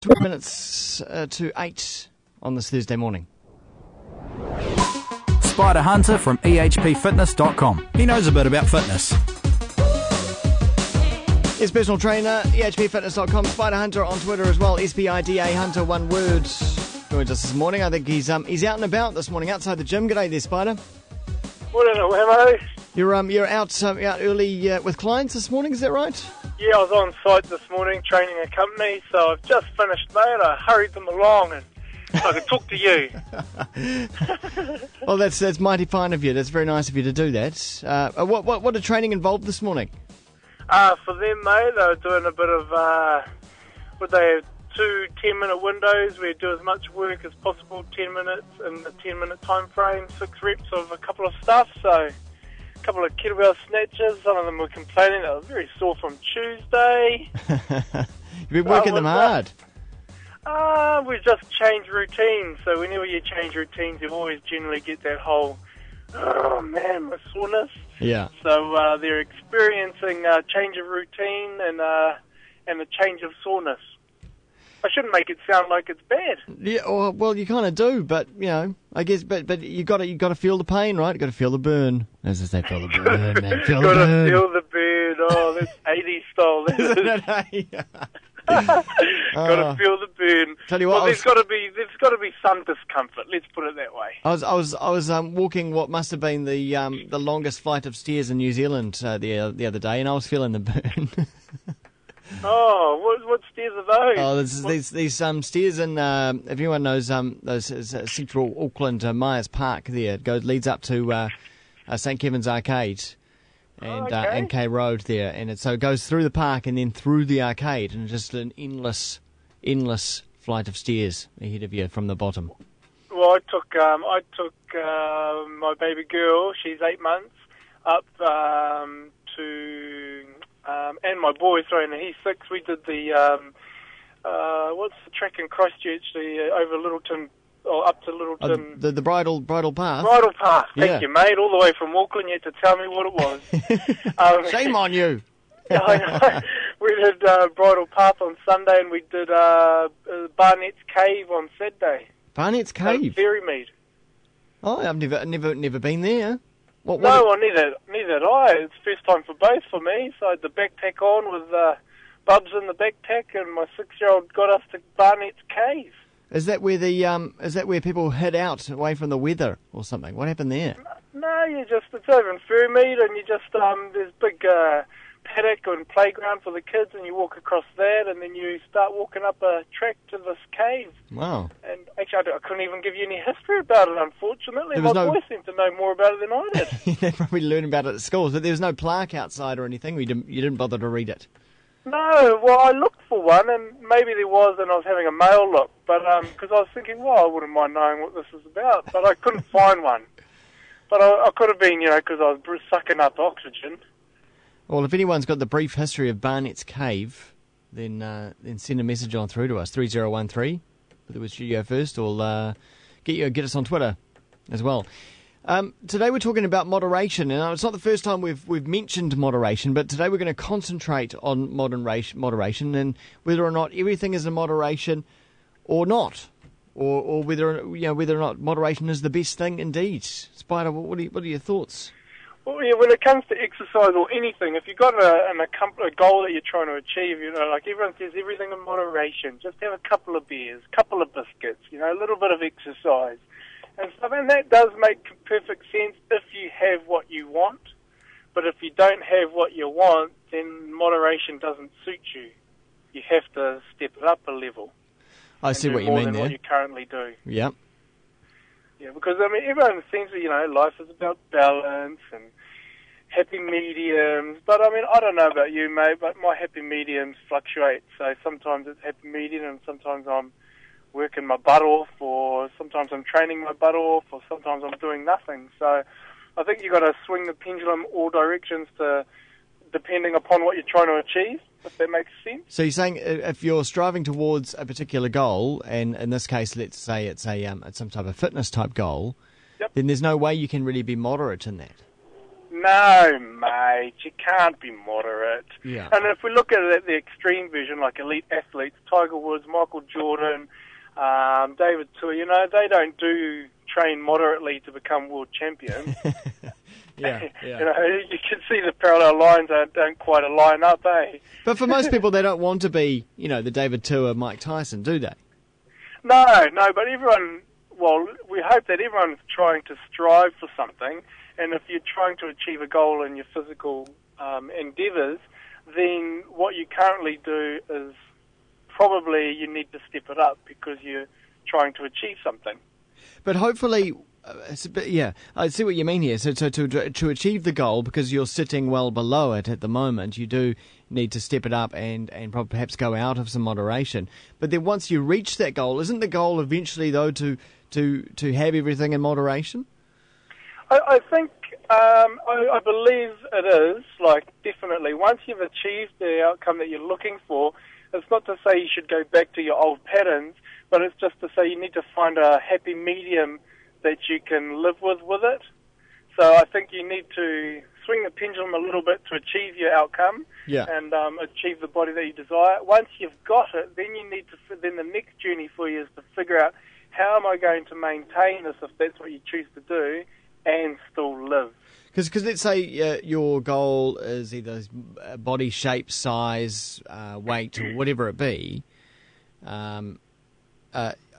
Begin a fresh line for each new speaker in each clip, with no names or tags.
20 minutes to 8 on this Thursday morning.
Spida Hunter from ehpfitness.com. He knows a bit about fitness.
His personal trainer, ehpfitness.com, Spida Hunter on Twitter as well, SPIDA Hunter, one word. Joins us this morning. I think he's out and about this morning outside the gym. G'day there, Spida.
Morning, Wammo.
You're out early with clients this morning, is that right?
Yeah, I was on site this morning training a company, so I've just finished, mate. I hurried them along and so I could talk to you.
Well, that's mighty fine of you. That's very nice of you to do that. What did training involve this morning?
For them, mate, they were doing a bit of, they have 2 10-minute windows. We do as much work as possible, 10 minutes in the 10-minute time frame, 6 reps of a couple of stuff, so... couple of kettlebell snatches. Some of them were complaining they were very sore from Tuesday.
You've been working them hard.
We just changed routines. So whenever you change routines, you always generally get that whole, oh man, my soreness.
Yeah.
So they're experiencing a change of routine and a change of soreness. I shouldn't make it sound like it's bad.
Yeah, well, you kind of do, but you know, I guess, but you got to feel the pain, right? You got to feel the burn, as they say, feel the burn, man. Feel the burn.
Feel the burn. Oh, that's 80s style.
Isn't it?
Got to feel the burn.
Tell you what,
well, there's got to be some discomfort. Let's put it that way.
I was walking what must have been the longest flight of stairs in New Zealand the other day, and I was feeling the burn.
Oh, what stairs are those?
Oh, these stairs in, if anyone knows, those central Auckland Myers Park there. It leads up to St Kevin's Arcade and K Road there, and it goes through the park and then through the arcade, and just an endless flight of stairs ahead of you from the bottom.
Well, I took my baby girl. She's 8 months up to. And my boy, he's 6. We did the what's the track in Christchurch? Over Littleton, or up to Littleton.
The bridal path.
Bridal path. Thank
Yeah.
you, mate. All the way from Auckland. You had to tell me what it was.
Shame on you.
Yeah, I know. We did bridal path on Sunday, and we did Barnett's Cave on Saturday.
Barnett's Cave.
Ferrymead.
Oh, I've never been there. What
neither had I. It's first time for both for me. So I had the backpack on with Bubs in the backpack, and my 6-year-old got us to Barnett's Cave.
Is that where people head out away from the weather or something? What happened there?
No, it's over in Ferrymead, and you just there's big paddock and playground for the kids, and you walk across that, and then you start walking up a track to this cave.
Wow.
And actually, I couldn't even give you any history about it, unfortunately. My boy seemed to know more about it than I did.
They probably learned about it at school, but there was no plaque outside or anything. You didn't bother to read it.
No, well, I looked for one, and maybe there was, and I was having a male look, but because I was thinking, well, I wouldn't mind knowing what this is about, but I couldn't find one. But I could have been, because I was sucking up oxygen.
Well, if anyone's got the brief history of Barnett's Cave, then send a message on through to us, 3013. Whether it was you go first, or get us on Twitter as well. Today we're talking about moderation, and it's not the first time we've mentioned moderation, but today we're going to concentrate on moderation and whether or not everything is in moderation or not, or whether or not moderation is the best thing indeed. Spida, what are your thoughts?
Well, yeah, when it comes to exercise or anything, if you've got a goal that you're trying to achieve, like everyone says, everything in moderation. Just have a couple of beers, a couple of biscuits, a little bit of exercise and stuff. And that does make perfect sense if you have what you want. But if you don't have what you want, then moderation doesn't suit you. You have to step it up a level.
I see what you
more
mean
than
there.
What you currently do.
Yeah.
Yeah, because everyone seems that life is about balance and happy mediums. But I don't know about you, mate, but my happy mediums fluctuate. So sometimes it's happy medium, and sometimes I'm working my butt off, or sometimes I'm training my butt off, or sometimes I'm doing nothing. So I think you've got to swing the pendulum all directions depending upon what you're trying to achieve, if that makes sense.
So you're saying if you're striving towards a particular goal, and in this case, let's say it's some type of fitness type goal,
Yep.
then there's no way you can really be moderate in that.
No, mate, you can't be moderate.
Yeah.
And if we look at it at the extreme version, like elite athletes, Tiger Woods, Michael Jordan, David Tua, they don't train moderately to become world champions.
Yeah.
You can see the parallel lines don't quite align up, eh?
But for most people, they don't want to be, the David Tua, Mike Tyson, do they?
No, but everyone, we hope that everyone's trying to strive for something, and if you're trying to achieve a goal in your physical endeavours, then what you currently do is probably you need to step it up because you're trying to achieve something.
But hopefully, I see what you mean here. So to achieve the goal, because you're sitting well below it at the moment, you do need to step it up and perhaps go out of some moderation. But then once you reach that goal, isn't the goal eventually, though, to have everything in moderation?
I think, I believe it is, definitely. Once you've achieved the outcome that you're looking for, it's not to say you should go back to your old patterns, but it's just to say you need to find a happy medium that you can live with it. So I think you need to swing the pendulum a little bit to achieve your outcome and achieve the body that you desire. Once you've got it, then then the next journey for you is to figure out how am I going to maintain this if that's what you choose to do and still live.
Because let's say your goal is either body shape, size, weight, or whatever it be.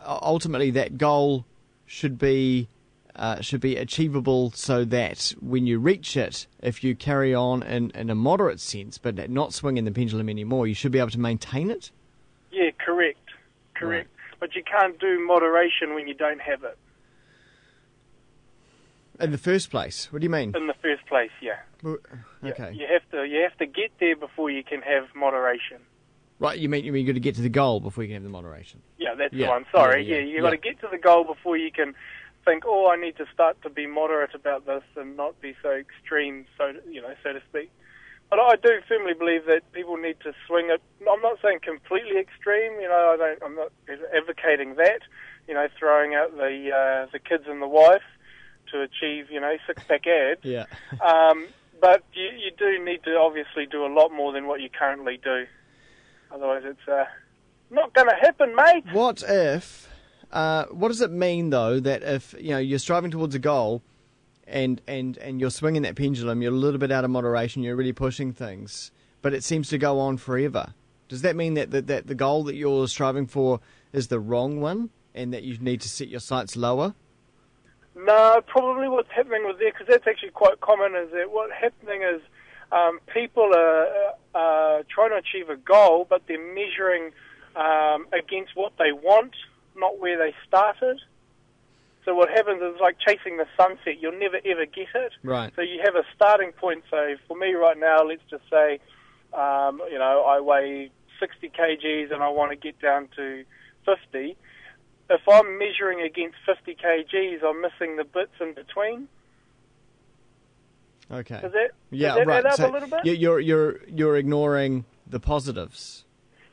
Ultimately, that goal should be achievable so that when you reach it, if you carry on in a moderate sense, but not swinging the pendulum anymore, you should be able to maintain it?
Yeah, correct. Right. But you can't do moderation when you don't have it.
In the first place? What do you mean?
In the first place, yeah.
Okay.
You have to get there before you can have moderation.
Right, you mean you've got to get to the goal before you can have the moderation?
Yeah, that's the one. Sorry, you've got to get to the goal before you can think, I need to start to be moderate about this and not be so extreme, so to speak. But I do firmly believe that people need to swing it. I'm not saying completely extreme. I'm not advocating that. Throwing out the kids and the wife to achieve, six-pack abs.
Yeah.
But you do need to obviously do a lot more than what you currently do. Otherwise, it's not going to happen, mate.
What does it mean, though, that if you're striving towards a goal and you're swinging that pendulum, you're a little bit out of moderation, you're really pushing things, but it seems to go on forever? Does that mean that the goal that you're striving for is the wrong one and that you need to set your sights lower?
No, probably what's happening with there, because that's actually quite common, is that what's happening is people are trying to achieve a goal, but they're measuring against what they want, not where they started. So what happens is like chasing the sunset. You'll never, ever get it.
Right.
So you have a starting point. So for me right now, let's just say, I weigh 60 kgs and I want to get down to 50. If I'm measuring against 50 kgs, I'm missing the bits in between.
Okay.
Does that
right.
add up
So
a little bit?
You're ignoring the positives.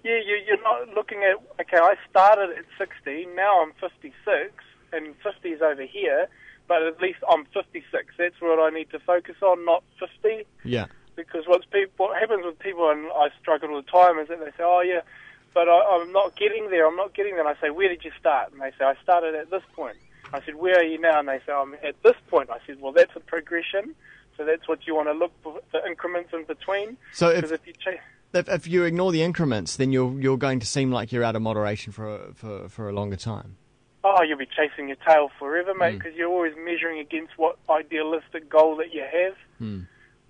Yeah, you're not looking at, okay, I started at 60, now I'm 56, and 50 is over here, but at least I'm 56. That's what I need to focus on, not 50.
Yeah.
Because what happens with people, and I struggle all the time, is that they say, but I'm not getting there, And I say, where did you start? And they say, I started at this point. I said, where are you now? And they say, I'm at this point. I said, well, that's a progression. So that's what you want to look for, the increments in between. So
if you ignore the increments, then you're going to seem like you're out of moderation for a longer time.
Oh, you'll be chasing your tail forever, mate, because you're always measuring against what idealistic goal that you have,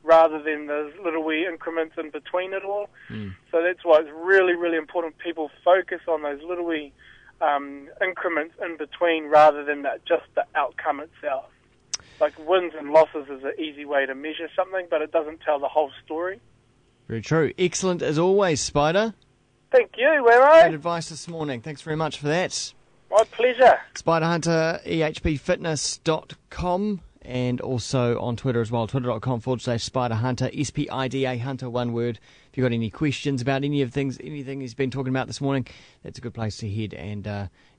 rather than those little wee increments in between it all. So that's why it's really, really important people focus on those little wee increments in between rather than just the outcome itself. Like wins and losses is an easy way to measure something, but it doesn't tell the whole story. Very
true. Excellent as always, Spida.
Thank you, Wammo.
Great advice this morning. Thanks very much for that.
My pleasure.
Spida Hunter, ehpfitness.com, and also on Twitter as well, twitter.com/Spida Hunter, SPIDA Hunter, one word. If you've got any questions about anything he's been talking about this morning, that's a good place to head and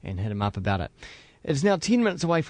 hit him up about it. It's now 10 minutes away from